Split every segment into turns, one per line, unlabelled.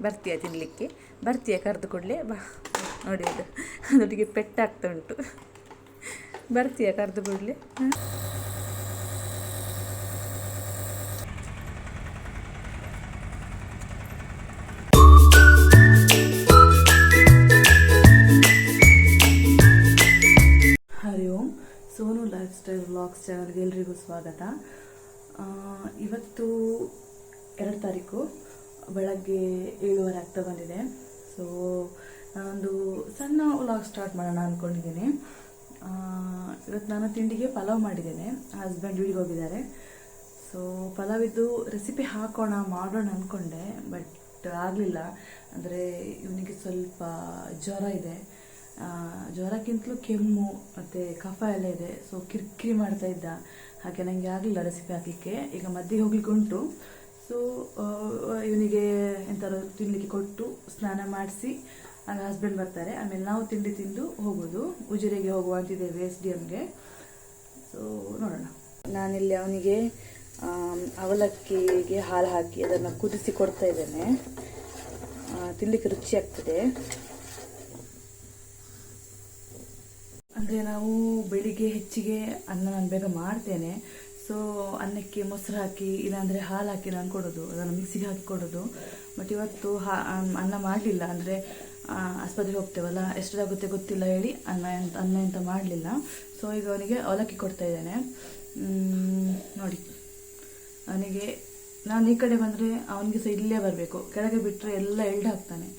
ಬರ್ತೀಯ ತಿನ್ನಲಿಕ್ಕೆ? ಬರ್ತೀಯ ಕರೆದು ಕೊಡಲೇ? ಬಾ. ನೋಡಿ ಅದೊಟ್ಟಿಗೆ ಪೆಟ್ಟಾಗ್ತಾ ಉಂಟು. ಬರ್ತೀಯ ಕರೆದು ಕೊಡಲೇ? ಹರಿ ಓಂ. ಸೋನು ಲೈಫ್ ಸ್ಟೈಲ್ ವ್ಲಾಗ್ಸ್ ಚಾನಲ್ಗೆ ಎಲ್ರಿಗೂ ಸ್ವಾಗತ. ಇವತ್ತು 2 ತಾರೀಕು ಬೆಳಗ್ಗೆ 7:30 ಆಗ್ತಾ ಬಂದಿದೆ. ಸೊ ನಾನೊಂದು ಸಣ್ಣ ವ್ಲಾಗ್ ಸ್ಟಾರ್ಟ್ ಮಾಡೋಣ ಅಂದ್ಕೊಂಡಿದ್ದೀನಿ. ಇವತ್ತು ನಾನು ತಿಂಡಿಗೆ ಪಲಾವ್ ಮಾಡಿದ್ದೇನೆ. ಹಸ್ಬೆಂಡ್ ಊರಿಗೆ ಹೋಗಿದ್ದಾರೆ. ಸೊ ಪಲಾವಿದ್ದು ರೆಸಿಪಿ ಮಾಡೋಣ ಅಂದ್ಕೊಂಡೆ, ಬಟ್ ಆಗಲಿಲ್ಲ. ಅಂದರೆ ಇವನಿಗೆ ಸ್ವಲ್ಪ ಜ್ವರ ಇದೆ. ಜ್ವರಕ್ಕಿಂತಲೂ ಕೆಮ್ಮು ಮತ್ತು ಕಫ ಎಲ್ಲ ಇದೆ. ಸೊ ಕಿರಿಕಿರಿ ಮಾಡ್ತಾ ಇದ್ದ. ಹಾಗೆ ನನಗೆ ಆಗಲಿಲ್ಲ ರೆಸಿಪಿ ಹಾಕಲಿಕ್ಕೆ. ಈಗ ಮದ್ದಿಗೆ ಹೋಗ್ಲಿಕ್ಕೆ ಉಂಟು. ಸೊ ಇವನಿಗೆ ಎಂಥಾದ್ರು ತಿನ್ನಲಿಕ್ಕೆ ಕೊಟ್ಟು ಸ್ನಾನ ಮಾಡಿಸಿ ಆಗ ಹಸ್ಬೆಂಡ್ ಬರ್ತಾರೆ. ಆಮೇಲೆ ನಾವು ತಿಂಡಿ ತಿಂದು ಹೋಗೋದು. ಉಜಿರೆಗೆ ಹೋಗುವ ಅಂತಿದ್ದೇವೆ, SDMಗೆ. ಸೊ ನೋಡೋಣ. ನಾನಿಲ್ಲಿ ಅವನಿಗೆ ಅವಲಕ್ಕಿಗೆ ಹಾಲು ಹಾಕಿ ಅದನ್ನು ಕುದಿಸಿ ಕೊಡ್ತಾ ಇದ್ದೇನೆ. ತಿನ್ನಲಿಕ್ಕೆ ರುಚಿ ಆಗ್ತದೆ. ಅಂದರೆ ನಾವು ಬೆಳಿಗ್ಗೆ ಹೆಚ್ಚಿಗೆ ಅನ್ನ ನಾನು ಬೇಗ ಮಾಡ್ತೇನೆ. ಸೊ ಅನ್ನಕ್ಕೆ ಮೊಸರು ಹಾಕಿ ಇಲ್ಲಾಂದರೆ ಹಾಲು ಹಾಕಿ ನಾನು ಕೊಡೋದು, ಅದನ್ನು ಮಿಕ್ಸಿಗೆ ಹಾಕಿ ಕೊಡೋದು. ಬಟ್ ಇವತ್ತು ಅನ್ನ ಮಾಡಲಿಲ್ಲ. ಅಂದರೆ ಆಸ್ಪತ್ರೆಗೆ ಹೋಗ್ತೇವಲ್ಲ, ಎಷ್ಟಾಗುತ್ತೆ ಗೊತ್ತಿಲ್ಲ ಹೇಳಿ ಅನ್ನ ಎಂತ ಮಾಡಲಿಲ್ಲ. ಸೊ ಈಗ ಅವನಿಗೆ ಅವಲಕ್ಕಿ ಕೊಡ್ತಾ ಇದ್ದೇನೆ. ನೋಡಿ, ಅವನಿಗೆ ನಾನು ಈ ಕಡೆ ಬಂದರೆ ಅವನಿಗೆ ಸಹ ಇಲ್ಲೇ ಬರಬೇಕು. ಕೆಳಗೆ ಬಿಟ್ಟರೆ ಎಲ್ಲ ಹಾಕ್ತಾನೆ.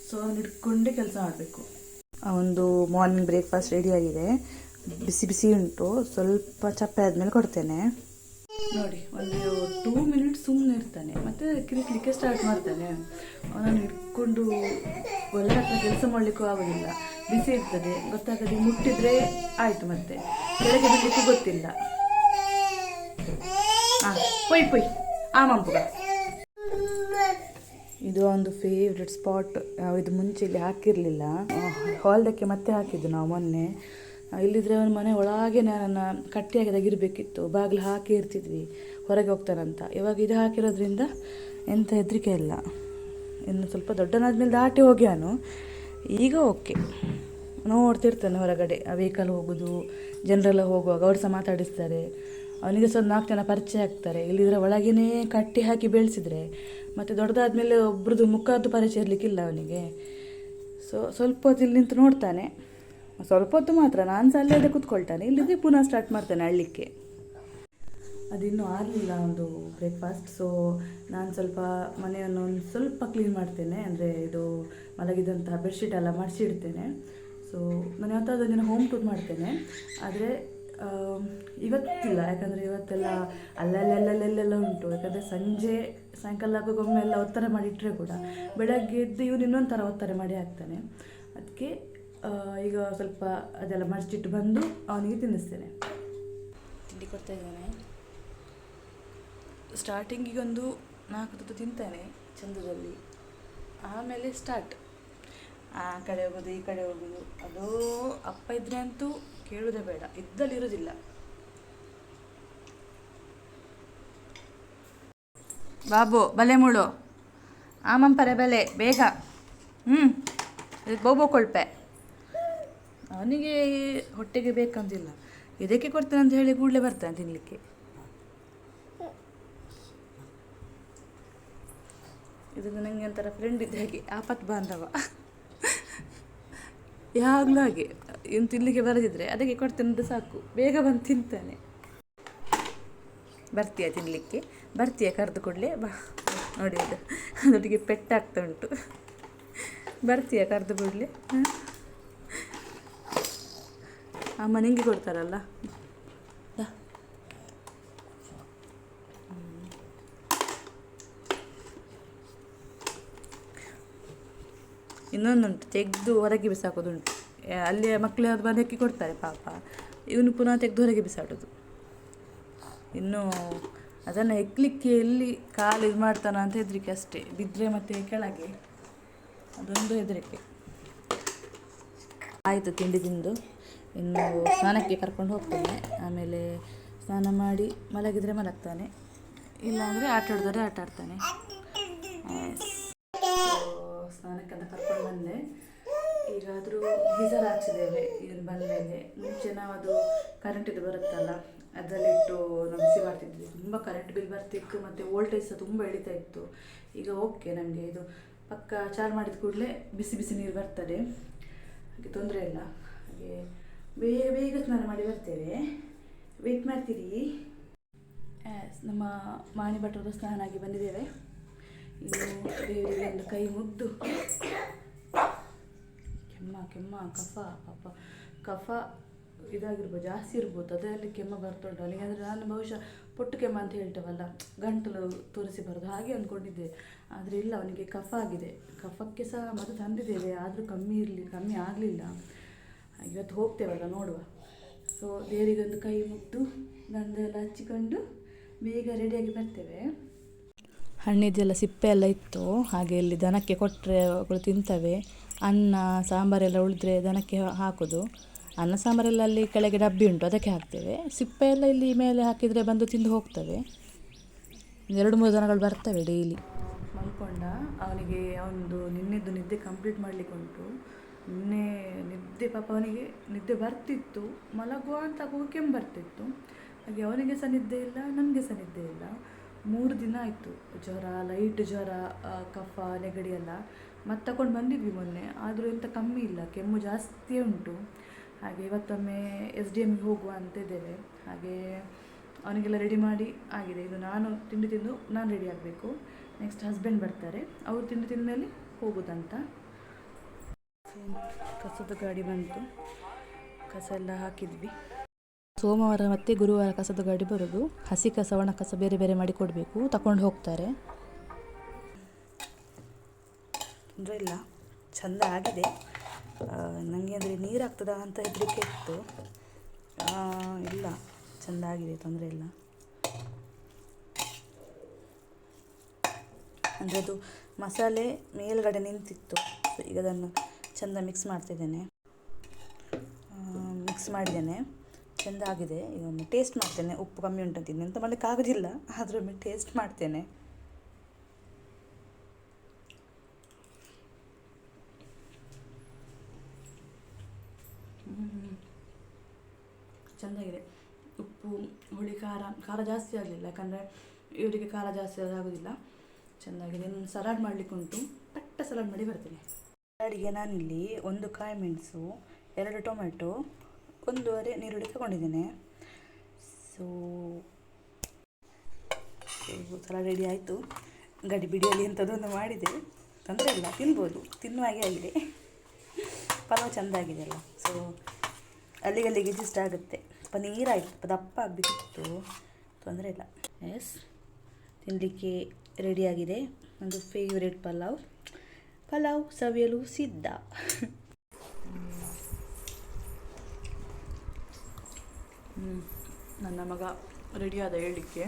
ಸೊ ಅವನು ಇಟ್ಕೊಂಡೇ ಕೆಲಸ ಮಾಡಬೇಕು. ಒಂದು ಮಾರ್ನಿಂಗ್ ಬ್ರೇಕ್ಫಾಸ್ಟ್ ರೆಡಿಯಾಗಿದೆ. ಬಿಸಿ ಬಿಸಿ ಉಂಟು. ಸ್ವಲ್ಪ ಚಪ್ಪೆ ಆದಮೇಲೆ ಕೊಡ್ತೇನೆ. ನೋಡಿ, ಒಂದು 2 ಮಿನಿಟ್ಸ್ ಸುಮ್ಮನೆ ಇರ್ತಾನೆ, ಮತ್ತು ಕಿರಿಕ್ಲಿಕ್ಕೆ ಸ್ಟಾರ್ಟ್ ಮಾಡ್ತಾನೆ. ಅವನನ್ನು ಇಟ್ಕೊಂಡು ಒಳ್ಳೆ ಹತ್ರ ಕೆಲಸ ಮಾಡಲಿಕ್ಕೂ ಆಗೋದಿಲ್ಲ. ಬಿಸಿ ಇರ್ತದೆ, ಗೊತ್ತಾಗದೆ ಮುಟ್ಟಿದ್ರೆ ಆಯಿತು. ಮತ್ತೆ ಕೆಳಗೆ ಬಿಡಲಿಕ್ಕೂ ಗೊತ್ತಿಲ್ಲ. ಪೊಯ್ ಪೊಯ್ ಮಂಪುಗ. ಇದು ಒಂದು ಫೇವ್ರೆಟ್ ಸ್ಪಾಟ್. ಇದು ಮುಂಚೆ ಇಲ್ಲಿ ಹಾಕಿರಲಿಲ್ಲ. ಹಾಲ್ಡಕ್ಕೆ ಮತ್ತೆ ಹಾಕಿದ್ದು ನಾವು ಮೊನ್ನೆ. ಇಲ್ಲಿದ್ರೆ ಅವನ ಮನೆ ಒಳಗೆ ನನ್ನನ್ನು ಕಟ್ಟಿಯಾಗಿ ತೆಗಿರ್ಬೇಕಿತ್ತು. ಬಾಗಿಲು ಹಾಕಿ ಇರ್ತಿದ್ವಿ, ಹೊರಗೆ ಹೋಗ್ತಾನಂತ. ಇವಾಗ ಇದು ಹಾಕಿರೋದ್ರಿಂದ ಎಂಥ ಹೆದರಿಕೆ ಇಲ್ಲ. ಇನ್ನು ಸ್ವಲ್ಪ ದೊಡ್ಡನಾದ್ಮೇಲೆ ದಾಟಿ ಹೋಗ್ಯಾನು. ಈಗ ಓಕೆ, ನೋಡ್ತಿರ್ತಾನೆ ಹೊರಗಡೆ. ವೆಹಿಕಲ್ ಹೋಗೋದು, ಜನರೆಲ್ಲ ಹೋಗುವಾಗ ಅವ್ರು ಸಹ ಮಾತಾಡಿಸ್ತಾರೆ. ಅವನಿಗೆ ಸ್ವಲ್ಪ 4 ಜನ ಪರಿಚಯ ಆಗ್ತಾರೆ. ಇಲ್ಲಿದ್ರೆ ಒಳಗೇ ಕಟ್ಟಿ ಹಾಕಿ ಬೆಳೆಸಿದ್ರೆ ಮತ್ತು ದೊಡ್ಡದಾದ್ಮೇಲೆ ಒಬ್ರದ್ದು ಮುಖದ್ದು ಪರಿಚಯ ಇರಲಿಕ್ಕಿಲ್ಲ ಅವನಿಗೆ. ಸೊ ಸ್ವಲ್ಪ ಹೊತ್ತು ಇಲ್ಲಿ ನಿಂತು ನೋಡ್ತಾನೆ. ಸ್ವಲ್ಪ ಹೊತ್ತು ಮಾತ್ರ. ನಾನು ಸಹ ಅಲ್ಲೇ ಕೂತ್ಕೊಳ್ತಾನೆ. ಇಲ್ಲಿದ್ದರೆ ಪುನಃ ಸ್ಟಾರ್ಟ್ ಮಾಡ್ತಾನೆ ಅಳ್ಳಿಕ್ಕೆ. ಅದಿನ್ನೂ ಆಗಲಿಲ್ಲ ಒಂದು ಬ್ರೇಕ್ಫಾಸ್ಟ್. ಸೊ ನಾನು ಸ್ವಲ್ಪ ಮನೆಯನ್ನು ಒಂದು ಸ್ವಲ್ಪ ಕ್ಲೀನ್ ಮಾಡ್ತೇನೆ. ಅಂದರೆ ಇದು ಮಲಗಿದಂತಹ ಬೆಡ್ಶೀಟ್ ಎಲ್ಲ ಮಡಿಸಿಡ್ತೇನೆ. ಸೊ ನಾನು ಯಾವತ್ತಾದ್ರೂ ದಿನ ಹೋಮ್ ಟೂರ್ ಮಾಡ್ತೇನೆ. ಆದರೆ ಇವತ್ತಿಲ್ಲ, ಯಾಕಂದರೆ ಇವತ್ತೆಲ್ಲ ಅಲ್ಲೆಲ್ಲ ಉಂಟು. ಯಾಕಂದರೆ ಸಾಯಂಕಾಲ ಆಗೋಗೊಮ್ಮೆ ಎಲ್ಲ ಒತ್ತಾರೆ ಮಾಡಿಟ್ಟರೆ ಕೂಡ ಬೆಳಗ್ಗೆ ಎದ್ದು ಇವನು ಇನ್ನೊಂದು ಥರ ಒತ್ತಾರೆ ಮಾಡಿ ಹಾಕ್ತಾನೆ. ಅದಕ್ಕೆ ಈಗ ಸ್ವಲ್ಪ ಅದೆಲ್ಲ ಮಡಿಚಿಟ್ಟು ಬಂದು ಅವನಿಗೆ ತಿನ್ನಿಸ್ತೇನೆ. ತಿಂಡಿ ಕೊಡ್ತಾ ಇದ್ದಾನೆ. ಸ್ಟಾರ್ಟಿಂಗಿಗೊಂದು 4 ತುತ್ತು ತಿಂತಾನೆ ಚಂದದಲ್ಲಿ. ಆಮೇಲೆ ಸ್ಟಾರ್ಟ್. ಆ ಕಡೆ ಹೋಗೋದು, ಈ ಕಡೆ ಹೋಗೋದು. ಅದು ಅಪ್ಪ ಇದ್ರೆ ಅಂತೂ ಕೇಳೋದೇ ಬೇಡ, ಇದ್ದಲ್ಲಿ ಇರೋದಿಲ್ಲ. ಬಾಬು ಬಲೆ ಮುಳು ಆಮಂಪರೆ ಬಲೆ ಬೇಗ. ಬೋಬೋ ಕೊಳ್ಪೆ. ಅವನಿಗೆ ಹೊಟ್ಟೆಗೆ ಬೇಕಂತಿಲ್ಲ. ಇದಕ್ಕೆ ಕೊಡ್ತೇನೆ ಅಂತ ಹೇಳಿ ಕೂಡಲೇ ಬರ್ತಾನೆ ತಿನ್ನಲಿಕ್ಕೆ. ಇದು ನನಗೆ ಒಂಥರ ಫ್ರೆಂಡ್ ಇದ್ದ ಹಾಗೆ, ಆಪತ್ ಬಾಂಧವ. ಯಾವಾಗಲೂ ಹಾಗೆ. ಇನ್ನು ತಿನ್ನಲಿಕ್ಕೆ ಬರದಿದ್ರೆ ಅದಕ್ಕೆ ಕೊಡ್ತೇನೆ ಅಂತ ಸಾಕು, ಬೇಗ ಬಂದು ತಿಂತಾನೆ. ಬರ್ತೀಯ ತಿನ್ನಲಿಕ್ಕೆ? ಬರ್ತೀಯ ಕರೆದು ಕೊಡಲೇ? ಬಾ. ನೋಡಿ ಅದೊಟ್ಟಿಗೆ ಪೆಟ್ಟಾಗ್ತಾ ಉಂಟು. ಬರ್ತೀಯ ಕರೆದು ಕೊಡಲೇ? ಅಮ್ಮ ನಿಂಗೆ ಕೊಡ್ತಾರಲ್ಲ. ಇನ್ನೊಂದುಂಟು, ತೆಗೆದು ಹೊರಗೆ ಬಿಸಾಕೋದುಂಟು. ಅಲ್ಲಿ ಮಕ್ಕಳು ಯಾವ್ದು ಬಂದು ಹೆಕ್ಕಿ ಕೊಡ್ತಾರೆ ಪಾಪ. ಇವನು ಪುನಃ ತೆಗೆದು ಹೊರಗೆ ಬಿಸಾಡೋದು. ಇನ್ನು ಅದನ್ನು ಹೆಕ್ಕಲಿಕ್ಕೆ ಎಲ್ಲಿ ಕಾಲು ಇದು ಮಾಡ್ತಾನ ಅಂತ ಹೆದರಿಕೆ ಅಷ್ಟೇ. ಬಿದ್ದರೆ ಮತ್ತೆ ಕೆಳಗೆ, ಅದೊಂದು ಹೆದರಿಕೆ. ಆಯಿತು ತಿಂಡಿ ತಿಂದು ಇನ್ನು ಸ್ನಾನಕ್ಕೆ ಕರ್ಕೊಂಡು ಹೋಗ್ತೇನೆ. ಆಮೇಲೆ ಸ್ನಾನ ಮಾಡಿ ಮಲಗಿದರೆ ಮಲಗ್ತಾನೆ, ಇಲ್ಲಾಂದರೆ ಆಟ ಆಡಿದರೆ ಆಟ ಆಡ್ತಾನೆ. ಹಾಕ್ಸಿದ್ದೇವೆ ಇದನ್ನು ಬಂದಮೇಲೆ. ಮುಂಚೆ ನಾವು ಅದು ಕರೆಂಟಿದು ಬರುತ್ತಲ್ಲ ಅದರಲ್ಲಿಟ್ಟು ನಾವು ಬಿಸಿ ಮಾಡ್ತಿದ್ವಿ. ತುಂಬ ಕರೆಂಟ್ ಬಿಲ್ ಬರ್ತಿತ್ತು ಮತ್ತು ವೋಲ್ಟೇಜ್ ಸಹ ತುಂಬ ಇಳಿತಾ ಇತ್ತು. ಈಗ ಓಕೆ, ನಮಗೆ ಇದು ಪಕ್ಕ ಚಾರ್ಜ್ ಮಾಡಿದ ಕೂಡಲೇ ಬಿಸಿ ಬಿಸಿ ನೀರು ಬರ್ತದೆ, ಹಾಗೆ ತೊಂದರೆ ಇಲ್ಲ. ಹಾಗೆ ಬೇಗ ಬೇಗ ಸ್ನಾನ ಮಾಡಿ ಬರ್ತೇವೆ. ವೆಯ್ಟ್ ಮಾಡ್ತೀರಿ. ನಮ್ಮ ಮಾಣಿ ಭಟ್ರದ್ದು ಸ್ನಾನ ಆಗಿ ಬಂದಿದ್ದೇವೆ. ಇನ್ನು ದೇವರಿಗೆ ಒಂದು ಕೈ ಮುಗ್ದು ಕೆಮ್ಮ ಕಫ ಪಾಪ ಕಫ ಇದಾಗಿರ್ಬೋದು, ಜಾಸ್ತಿ ಇರ್ಬೋದು, ಅದರಲ್ಲಿ ಕೆಮ್ಮ ಬರ್ತುಂಟು ಅವನಿಗೆ. ಅಂದರೆ ನಾನು ಬಹುಶಃ ಪೊಟ್ಟು ಕೆಮ್ಮ ಅಂತ ಹೇಳ್ತೇವಲ್ಲ, ಗಂಟಲು ತೋರಿಸಿ ಬರೋದು ಹಾಗೆ ಅಂದ್ಕೊಂಡಿದ್ದೆ. ಆದರೆ ಇಲ್ಲ, ಅವನಿಗೆ ಕಫ ಆಗಿದೆ. ಕಫಕ್ಕೆ ಸಹ ಮದ್ದು ತಂದಿದ್ದೇವೆ, ಆದರೂ ಕಮ್ಮಿ ಆಗಲಿಲ್ಲ. ಇವತ್ತು ಹೋಗ್ತೇವಲ್ಲ, ನೋಡುವ. ಸೊ ದೇವರಿಗೊಂದು ಕೈ ಮುಗ್ದು ಗಂಧೆಲ್ಲ ಹಚ್ಚಿಕೊಂಡು ಬೇಗ ರೆಡಿಯಾಗಿ ಬರ್ತೇವೆ. ಹಣ್ಣಿದ್ದೆಲ್ಲ ಸಿಪ್ಪೆ ಎಲ್ಲ ಇತ್ತು, ಹಾಗೆ ಇಲ್ಲಿ ದನಕ್ಕೆ ಕೊಟ್ಟರೆ ಅವಳು ತಿಂತವೆ. ಅನ್ನ ಸಾಂಬಾರೆಲ್ಲ ಉಳಿದ್ರೆ ದನಕ್ಕೆ ಹಾಕೋದು. ಅನ್ನ ಸಾಂಬಾರೆಲ್ಲ ಅಲ್ಲಿ ಕೆಳಗೆ ಡಬ್ಬಿ ಉಂಟು, ಅದಕ್ಕೆ ಹಾಕ್ತೇವೆ. ಸಿಪ್ಪೆ ಎಲ್ಲ ಇಲ್ಲಿ ಮೇಲೆ ಹಾಕಿದರೆ ಬಂದು ತಿಂದು ಹೋಗ್ತವೆ. 2-3 ದನಗಳು ಬರ್ತವೆ ಡೈಲಿ. ಮಲ್ಕೊಂಡ. ಅವನಿಗೆ ಅವನದು ನಿನ್ನೆದ್ದು ನಿದ್ದೆ ಕಂಪ್ಲೀಟ್ ಮಾಡಲಿಕ್ಕೆ ಉಂಟು. ನಿನ್ನೆ ನಿದ್ದೆ ಪಾಪ ಅವನಿಗೆ ನಿದ್ದೆ ಬರ್ತಿತ್ತು, ಮಲಗುವ ಅಂತ ಕೆಮ್ಮು ಬರ್ತಿತ್ತು. ಹಾಗೆ ಅವನಿಗೆ ಸಹ ನಿದ್ದೆ ಇಲ್ಲ, ನನಗೆ ಸಹ ನಿದ್ದೆ ಇಲ್ಲ. 3 ದಿನ ಆಯಿತು ಜ್ವರ, ಲೈಟ್ ಜ್ವರ, ಕಫ, ನೆಗಡಿ ಎಲ್ಲ. ಮತ್ತೆ ತಗೊಂಡು ಬಂದಿದ್ವಿ ಮೊನ್ನೆ, ಆದರೂ ಎಂಥ ಕಮ್ಮಿ ಇಲ್ಲ, ಕೆಮ್ಮು ಜಾಸ್ತಿಯೇ ಉಂಟು. ಹಾಗೆ ಇವತ್ತೊಮ್ಮೆ SDMಗೆ ಹೋಗುವ ಅಂತಿದ್ದೇವೆ. ಹಾಗೆ ಅವನಿಗೆಲ್ಲ ರೆಡಿ ಮಾಡಿ ಆಗಿದೆ. ಇದು ನಾನು ತಿಂಡಿ ತಿಂದು ನಾನು ರೆಡಿ ಆಗಬೇಕು. ನೆಕ್ಸ್ಟ್ ಹಸ್ಬೆಂಡ್ ಬರ್ತಾರೆ, ಅವರು ತಿಂಡಿ ತಿಂದ ಮೇಲೆ ಹೋಗೋದಂತ. ಕಸದ ಗಾಡಿ ಬಂತು, ಕಸ ಎಲ್ಲ ಹಾಕಿದ್ವಿ. ಸೋಮವಾರ ಮತ್ತು ಗುರುವಾರ ಕಸದ ಗಾಡಿ ಬರೋದು. ಹಸಿ ಕಸ ಒಣ ಕಸ ಬೇರೆ ಬೇರೆ ಮಾಡಿ ಕೊಡಬೇಕು, ತಗೊಂಡು ಹೋಗ್ತಾರೆ. ತೊಂದರೆ ಇಲ್ಲ, ಚೆಂದ ಆಗಿದೆ. ನನಗೆ ಅಂದರೆ ನೀರಾಗ್ತದಾ ಅಂತ ಹೆದರಿಕೆ ಇತ್ತು. ಇಲ್ಲ, ಚೆಂದ ಆಗಿದೆ, ತೊಂದರೆ ಇಲ್ಲ. ಅಂದರೆ ಅದು ಮಸಾಲೆ ಮೇಲ್ಗಡೆ ನಿಂತಿತ್ತು. ಈಗ ಅದನ್ನು ಚೆಂದ ಮಿಕ್ಸ್ ಮಾಡ್ತಿದ್ದೇನೆ. ಮಿಕ್ಸ್ ಮಾಡಿದ್ದೇನೆ, ಚೆಂದ ಆಗಿದೆ. ಈಗ ಒಮ್ಮೆ ಟೇಸ್ಟ್ ಮಾಡ್ತೇನೆ, ಉಪ್ಪು ಕಮ್ಮಿ ಉಂಟಂತಿದ್ದೀನಿ ಅಂತ ಮಾಡಲಿಕ್ಕಾಗೋದಿಲ್ಲ, ಆದರೂ ಒಮ್ಮೆ ಟೇಸ್ಟ್ ಮಾಡ್ತೇನೆ. ಚೆಂದಾಗಿದೆ. ಉಪ್ಪು, ಹುಳಿ, ಖಾರ ಜಾಸ್ತಿ ಆಗಲಿಲ್ಲ, ಯಾಕಂದರೆ ಇವರಿಗೆ ಖಾರ ಜಾಸ್ತಿ ಆಗೋದಿಲ್ಲ. ಚೆಂದಾಗಿದೆ. ಇನ್ನು ಸಲಾಡ್ ಮಾಡಲಿಕ್ಕೆ ಉಂಟು, ಪಟ್ಟ ಸಲಾಡ್ ಮಾಡಿ ಬರ್ತೇನೆ. ಸಲಾಡಿಗೆ ನಾನಿಲ್ಲಿ 1 ಕಾಯಿ ಮೆಣಸು, 2 ಟೊಮೆಟೊ, 1.5 ನೀರುಳ್ಳಿ ತಗೊಂಡಿದ್ದೇನೆ. ಸೊ ಸಲಾಡ್ ರೆಡಿ ಆಯಿತು. ಗಡಿ ಬಿಡಿಯಲ್ಲಿ ಎಂಥದ್ದೊಂದು ಮಾಡಿದೆ, ತೊಂದರೆ ಇಲ್ಲ, ತಿನ್ಬೋದು, ತಿನ್ನುವ ಹಾಗೆ ಆಗಿದೆ. ಪಲಾವ್ ಚೆಂದಾಗಿದೆ ಅಲ್ಲ. ಸೊ ಅಲ್ಲಿಗೆ ಇಷ್ಟ ಆಗುತ್ತೆ. ಸ್ವಲ್ಪ ನೀರಾಯಿತು, ಸ್ವಲ್ಪ ದಪ್ಪ ಆಗಬೇಕಿತ್ತು, ತೊಂದರೆ ಇಲ್ಲ. ಎಸ್, ತಿನ್ನಲಿಕ್ಕೆ ರೆಡಿಯಾಗಿದೆ. ಒಂದು ಫೇವ್ರೇಟ್ ಪಲಾವ್ ಸವಿಯಲು ಸಿದ್ಧ. ನನ್ನ ಮಗ ರೆಡಿಯಾದ ಹೇಳಲಿಕ್ಕೆ.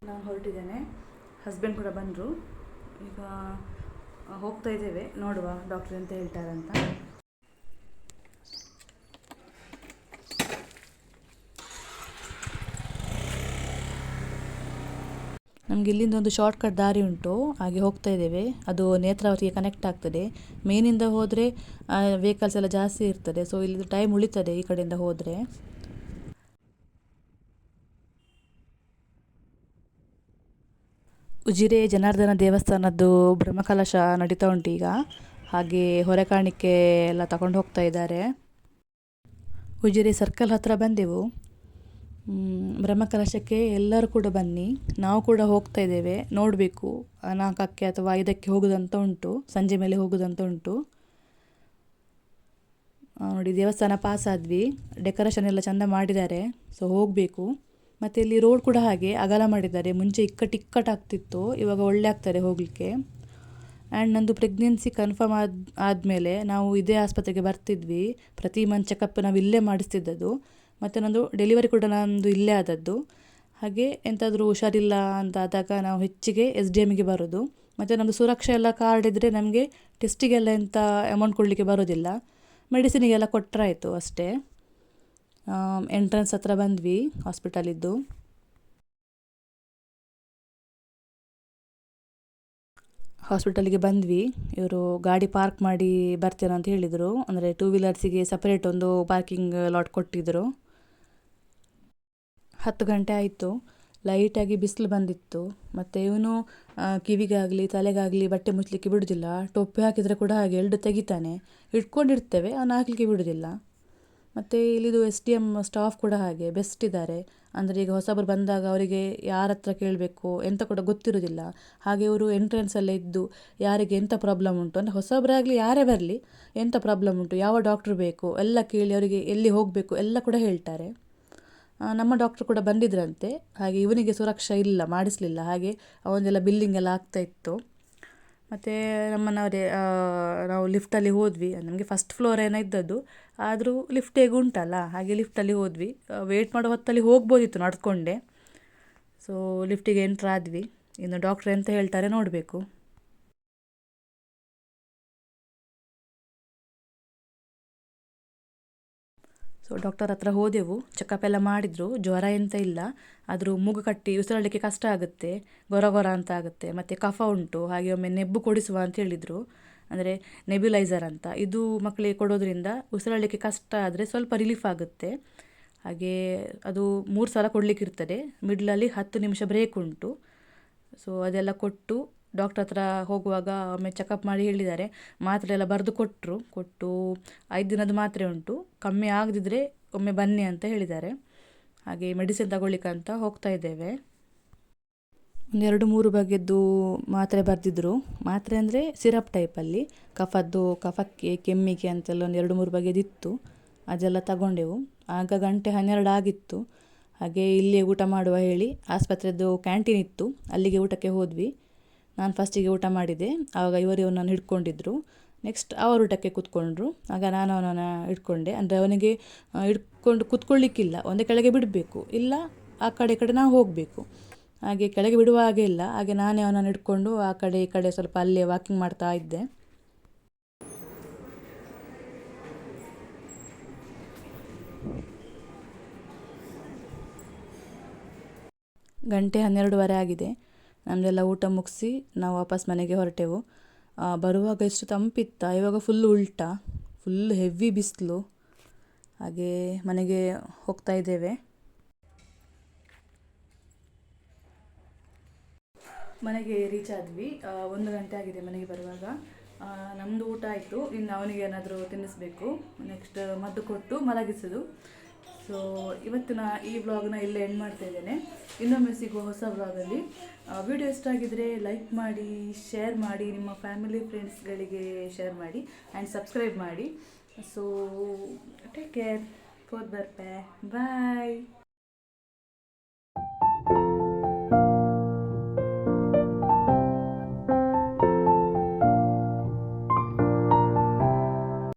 ನಾನು ಹೊರಟಿದ್ದೇನೆ, ಹಸ್ಬೆಂಡ್ ಕೂಡ ಬಂದರು. ಈಗ ಹೋಗ್ತಾ ಇದ್ದೇವೆ, ನೋಡುವ ಡಾಕ್ಟ್ರ್ ಎಂತ ಹೇಳ್ತಾರಂತ. ನಮಗೆ ಇಲ್ಲಿಂದ ಒಂದು ಶಾರ್ಟ್ಕಟ್ ದಾರಿ ಉಂಟು, ಹಾಗೆ ಹೋಗ್ತಾ ಇದ್ದೇವೆ. ಅದು ನೇತ್ರಾವತಿಗೆ ಕನೆಕ್ಟ್ ಆಗ್ತದೆ. ಮೇನಿಂದ ಹೋದರೆ ವೆಹಿಕಲ್ಸ್ ಎಲ್ಲ ಜಾಸ್ತಿ ಇರ್ತದೆ, ಸೊ ಇಲ್ಲಿ ಟೈಮ್ ಉಳಿತದೆ ಈ ಕಡೆಯಿಂದ ಹೋದರೆ. ಉಜಿರೆ ಜನಾರ್ದನ ದೇವಸ್ಥಾನದ್ದು ಬ್ರಹ್ಮಕಲಶ ನಡೀತಾ ಉಂಟು ಈಗ. ಹಾಗೆ ಹೊರೆ ಕಾಣಿಕೆ ಎಲ್ಲ ತಗೊಂಡು ಹೋಗ್ತಾ ಇದ್ದಾರೆ. ಉಜಿರೆ ಸರ್ಕಲ್ ಹತ್ರ ಬಂದೆವು. ಬ್ರಹ್ಮಕಲಶಕ್ಕೆ ಎಲ್ಲರೂ ಕೂಡ ಬನ್ನಿ. ನಾವು ಕೂಡ ಹೋಗ್ತಾ ಇದ್ದೇವೆ, ನೋಡಬೇಕು. 4ಕ್ಕೆ ಅಥವಾ 5ಕ್ಕೆ ಹೋಗೋದಂತ ಉಂಟು, ಸಂಜೆ ಮೇಲೆ ಹೋಗೋದಂತ ಉಂಟು. ನೋಡಿ, ದೇವಸ್ಥಾನ ಪಾಸ್ ಆದ್ವಿ. ಡೆಕೋರೇಷನ್ ಎಲ್ಲ ಚೆಂದ ಮಾಡಿದ್ದಾರೆ, ಸೊ ಹೋಗಬೇಕು. ಮತ್ತು ಇಲ್ಲಿ ರೋಡ್ ಕೂಡ ಹಾಗೆ ಅಗಲ ಮಾಡಿದ್ದಾರೆ. ಮುಂಚೆ ಇಕ್ಕಟ್ಟಾಗ್ತಿತ್ತು, ಇವಾಗ ಒಳ್ಳೆ ಆಗ್ತಾರೆ ಹೋಗಲಿಕ್ಕೆ. ಆ್ಯಂಡ್ ನಂದು ಪ್ರೆಗ್ನೆನ್ಸಿ ಕನ್ಫರ್ಮ್ ಆದಮೇಲೆ ನಾವು ಇದೇ ಆಸ್ಪತ್ರೆಗೆ ಬರ್ತಿದ್ವಿ. ಪ್ರತಿ ಮಂತ್ ಚೆಕಪ್ ನಾವು ಇಲ್ಲೇ ಮಾಡಿಸ್ತಿದ್ದದ್ದು. ಮತ್ತು ನಂದು ಡೆಲಿವರಿ ಕೂಡ ನಂದು ಇಲ್ಲೇ ಆದದ್ದು. ಹಾಗೆ ಎಂತಾದರೂ ಹುಷಾರಿಲ್ಲ ಅಂತ ಆದಾಗ ನಾವು ಹೆಚ್ಚಿಗೆ SDMಗೆ ಬರೋದು. ಮತ್ತು ನಮ್ಮದು ಸುರಕ್ಷಾ ಎಲ್ಲ ಕಾರ್ಡ್ ಇದ್ದರೆ ನಮಗೆ ಟೆಸ್ಟಿಗೆಲ್ಲ ಎಂಥ ಅಮೌಂಟ್ ಕೊಡಲಿಕ್ಕೆ ಬರೋದಿಲ್ಲ, ಮೆಡಿಸಿನಿಗೆಲ್ಲ ಕೊಟ್ಟರಾಯಿತು ಅಷ್ಟೇ. ಎಂಟ್ರೆನ್ಸ್ ಹತ್ರ ಬಂದ್ವಿ ಹಾಸ್ಪಿಟಲಿದ್ದು. ಹಾಸ್ಪಿಟಲಿಗೆ ಬಂದ್ವಿ. ಇವರು ಗಾಡಿ ಪಾರ್ಕ್ ಮಾಡಿ ಬರ್ತೀರಾ ಅಂತ ಹೇಳಿದರು. ಅಂದರೆ 2 ವೀಲರ್ಸಿಗೆ ಸಪ್ರೇಟ್ ಒಂದು ಪಾರ್ಕಿಂಗ್ ಲಾಟ್ ಕೊಟ್ಟಿದ್ದರು. 10 ಗಂಟೆ ಆಯಿತು. ಲೈಟಾಗಿ ಬಿಸಿಲು ಬಂದಿತ್ತು. ಮತ್ತು ಇವನು ಕಿವಿಗಾಗಲಿ ತಲೆಗಾಗಲಿ ಬಟ್ಟೆ ಮುಚ್ಚಲಿಕ್ಕೆ ಬಿಡೋದಿಲ್ಲ. ಟೊಪ್ಪೆ ಹಾಕಿದರೆ ಕೂಡ ಹಾಗೆ ಎಲ್ಡು ತೆಗಿತಾನೆ. ಇಟ್ಕೊಂಡಿರ್ತೇವೆ, ಅವನು ಹಾಕಲಿಕ್ಕೆ ಬಿಡೋದಿಲ್ಲ. ಮತ್ತು ಇಲ್ಲಿದು SDM ಸ್ಟಾಫ್ ಕೂಡ ಹಾಗೆ ಬೆಸ್ಟ್ ಇದ್ದಾರೆ. ಅಂದರೆ ಈಗ ಹೊಸಬರು ಬಂದಾಗ ಅವರಿಗೆ ಯಾರ ಹತ್ರ ಕೇಳಬೇಕು ಎಂತ ಕೂಡ ಗೊತ್ತಿರೋದಿಲ್ಲ. ಹಾಗೆ ಇವರು ಎಂಟ್ರೆನ್ಸಲ್ಲೇ ಇದ್ದು ಯಾರಿಗೆ ಎಂಥ ಪ್ರಾಬ್ಲಮ್ ಉಂಟು, ಅಂದರೆ ಹೊಸಬರಾಗಲಿ ಯಾರೇ ಬರಲಿ ಎಂಥ ಪ್ರಾಬ್ಲಮ್ ಉಂಟು, ಯಾವ ಡಾಕ್ಟ್ರು ಬೇಕು ಎಲ್ಲ ಕೇಳಿ ಅವರಿಗೆ ಎಲ್ಲಿ ಹೋಗಬೇಕು ಎಲ್ಲ ಕೂಡ ಹೇಳ್ತಾರೆ. ನಮ್ಮ ಡಾಕ್ಟ್ರು ಕೂಡ ಬಂದಿದ್ರಂತೆ. ಹಾಗೆ ಇವನಿಗೆ ಸುರಕ್ಷಾ ಇಲ್ಲ, ಮಾಡಿಸಲಿಲ್ಲ. ಹಾಗೆ ಅವನದೆಲ್ಲ ಬಿಲ್ಲಿಂಗ್ ಎಲ್ಲ ಆಗ್ತಾಯಿತ್ತು. ಮತ್ತು ನಮ್ಮನ್ನವರೇ ನಾವು ಲಿಫ್ಟಲ್ಲಿ ಹೋದ್ವಿ. ನಮಗೆ ಫಸ್ಟ್ ಫ್ಲೋರ್ ಏನೋ ಇದ್ದದ್ದು, ಆದರೂ ಲಿಫ್ಟ್ ಹೇಗೆ ಉಂಟಲ್ಲ ಹಾಗೆ ಲಿಫ್ಟಲ್ಲಿ ಹೋದ್ವಿ. ವೆಯ್ಟ್ ಮಾಡೋ ಹೊತ್ತಲ್ಲಿ ಹೋಗ್ಬೋದಿತ್ತು ನಡ್ಕೊಂಡೆ. ಸೊ ಲಿಫ್ಟಿಗೆ ಎಂಟ್ರ್ ಆದ್ವಿ. ಇನ್ನು ಡಾಕ್ಟ್ರ್ ಎಂತ ಹೇಳ್ತಾರೆ ನೋಡಬೇಕು. ಸೊ ಡಾಕ್ಟರ್ ಹತ್ರ ಹೋದೆವು. ಚೆಕಪ್ ಎಲ್ಲ ಮಾಡಿದರು. ಜ್ವರ ಎಂತ ಇಲ್ಲ, ಆದರೂ ಮೂಗು ಕಟ್ಟಿ ಉಸಿರಾಡಲಿಕ್ಕೆ ಕಷ್ಟ ಆಗುತ್ತೆ, ಗೊರ ಗೊರ ಅಂತ ಆಗುತ್ತೆ. ಮತ್ತು ಕಫ ಉಂಟು. ಹಾಗೆ ಒಮ್ಮೆ ನೆಬ್ಬು ಕೊಡಿಸುವ ಅಂತ ಹೇಳಿದರು, ಅಂದರೆ ನೆಬ್ಯುಲೈಸರ್ ಅಂತ. ಇದು ಮಕ್ಕಳಿಗೆ ಕೊಡೋದ್ರಿಂದ ಉಸಿರಾಡಲಿಕ್ಕೆ ಕಷ್ಟ ಆದರೆ ಸ್ವಲ್ಪ ರಿಲೀಫ್ ಆಗುತ್ತೆ. ಹಾಗೆ ಅದು 3 ಸಲ ಕೊಡಲಿಕ್ಕಿರ್ತದೆ. ಮಿಡ್ಲಲ್ಲಿ 10 ನಿಮಿಷ ಬ್ರೇಕ್ ಉಂಟು. ಸೊ ಅದೆಲ್ಲ ಕೊಟ್ಟು ಡಾಕ್ಟ್ರ್ ಹತ್ರ ಹೋಗುವಾಗ ಒಮ್ಮೆ ಚೆಕಪ್ ಮಾಡಿ ಹೇಳಿದ್ದಾರೆ. ಮಾತ್ರೆ ಎಲ್ಲ ಬರೆದು ಕೊಟ್ಟು 5 ದಿನದ ಮಾತ್ರೆ ಉಂಟು, ಕಮ್ಮಿ ಆಗದಿದ್ದರೆ ಒಮ್ಮೆ ಬನ್ನಿ ಅಂತ ಹೇಳಿದ್ದಾರೆ. ಹಾಗೆ ಮೆಡಿಸಿನ್ ತಗೊಳ್ಳಿಕ್ಕಂತ ಹೋಗ್ತಾ ಇದ್ದೇವೆ. 1-2-3 ಬಗೆದ್ದು ಮಾತ್ರೆ ಬರೆದಿದ್ರು. ಮಾತ್ರೆ ಅಂದರೆ ಸಿರಪ್ ಟೈಪಲ್ಲಿ, ಕಫಕ್ಕೆ ಕೆಮ್ಮಿಗೆ ಅಂತೆಲ್ಲ 1-2-3 ಬಗೆದಿತ್ತು. ಅದೆಲ್ಲ ತಗೊಂಡೆವು. ಆಗ 1:12 ಆಗಿತ್ತು. ಹಾಗೆ ಇಲ್ಲಿಯೇ ಊಟ ಮಾಡುವ ಹೇಳಿ ಆಸ್ಪತ್ರೆದು ಕ್ಯಾಂಟೀನ್ ಇತ್ತು, ಅಲ್ಲಿಗೆ ಊಟಕ್ಕೆ ಹೋದ್ವಿ. ನಾನು ಫಸ್ಟಿಗೆ ಊಟ ಮಾಡಿದೆ. ಆವಾಗ ಇವನನ್ನು ಹಿಡ್ಕೊಂಡಿದ್ರು. ನೆಕ್ಸ್ಟ್ ಅವರು ಊಟಕ್ಕೆ ಕೂತ್ಕೊಂಡ್ರು. ಆಗ ನಾನು ಅವನನ್ನು ಹಿಡ್ಕೊಂಡೆ. ಅಂದರೆ ಅವನಿಗೆ ಹಿಡ್ಕೊಂಡು ಕೂತ್ಕೊಳ್ಳಿಕ್ಕಿಲ್ಲ, ಒಂದೇ ಕೆಳಗೆ ಬಿಡಬೇಕು, ಇಲ್ಲ ಆ ಕಡೆ ಈ ಕಡೆ ನಾವು ಹೋಗಬೇಕು. ಹಾಗೆ ಕೆಳಗೆ ಬಿಡುವ ಹಾಗೆ ಇಲ್ಲ. ಹಾಗೆ ನಾನೇ ಅವನನ್ನು ಹಿಡ್ಕೊಂಡು ಆ ಕಡೆ ಈ ಕಡೆ ಸ್ವಲ್ಪ ಅಲ್ಲೇ ವಾಕಿಂಗ್ ಮಾಡ್ತಾ ಇದ್ದೆ. 1:12 ಆಗಿದೆ. ನಮ್ಮದೆಲ್ಲ ಊಟ ಮುಗಿಸಿ ನಾವು ವಾಪಸ್ ಮನೆಗೆ ಹೊರಟೆವು. ಬರುವಾಗ ಎಷ್ಟು ತಂಪಿತ್ತ, ಇವಾಗ ಫುಲ್ ಹೆವಿ ಬಿಸಿಲು. ಹಾಗೆ ಮನೆಗೆ ಹೋಗ್ತಾ ಇದ್ದೇವೆ. ಮನೆಗೆ ರೀಚ್ ಆದ್ವಿ. 1 ಗಂಟೆ ಆಗಿದೆ ಮನೆಗೆ ಬರುವಾಗ. ನಮ್ಮದು ಊಟ ಆಯಿತು. ಇನ್ನು ಅವನಿಗೆ ಏನಾದರೂ ತಿನ್ನಿಸ್ಬೇಕು. ನೆಕ್ಸ್ಟ್ ಮದ್ದು ಕೊಟ್ಟು ಮಲಗಿಸೋದು. ಸೊ ಇವತ್ತಿನ ಈ ವ್ಲಾಗ್ನ ಇಲ್ಲೇ ಎಂಡ್ ಮಾಡ್ತಾ ಇದ್ದೇನೆ. ಇನ್ನೊಮ್ಮೆ ಸಿಗುವ ಹೊಸ ವ್ಲಾಗಲ್ಲಿ. ವಿಡಿಯೋ ಇಷ್ಟ ಆಗಿದ್ದರೆ ಲೈಕ್ ಮಾಡಿ, ಶೇರ್ ಮಾಡಿ, ನಿಮ್ಮ ಫ್ಯಾಮಿಲಿ ಫ್ರೆಂಡ್ಸ್ಗಳಿಗೆ ಶೇರ್ ಮಾಡಿ ಆ್ಯಂಡ್ ಸಬ್ಸ್ಕ್ರೈಬ್ ಮಾಡಿ. So take care. ಬಾಯ್.